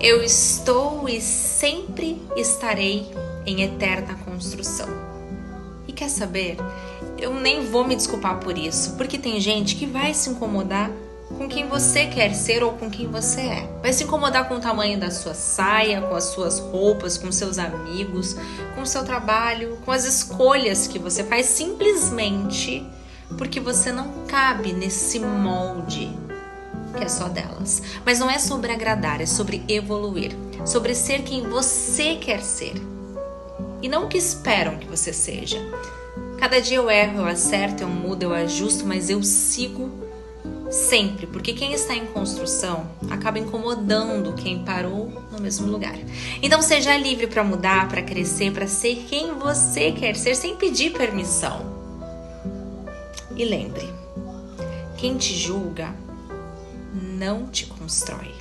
Eu estou e sempre estarei em eterna construção. E quer saber? Eu nem vou me desculpar por isso, porque tem gente que vai se incomodar com quem você quer ser ou com quem você é. Vai se incomodar com o tamanho da sua saia, com as suas roupas, com seus amigos, com o seu trabalho, com as escolhas que você faz, simplesmente porque você não cabe nesse molde que é só delas. Mas não é sobre agradar, é sobre evoluir, sobre ser quem você quer ser e não o que esperam que você seja. Cada dia eu erro, eu acerto, eu mudo, eu ajusto, mas eu sigo sempre, porque quem está em construção acaba incomodando quem parou no mesmo lugar. Então seja livre para mudar, para crescer, para ser quem você quer ser, sem pedir permissão. E lembre, quem te julga não te constrói.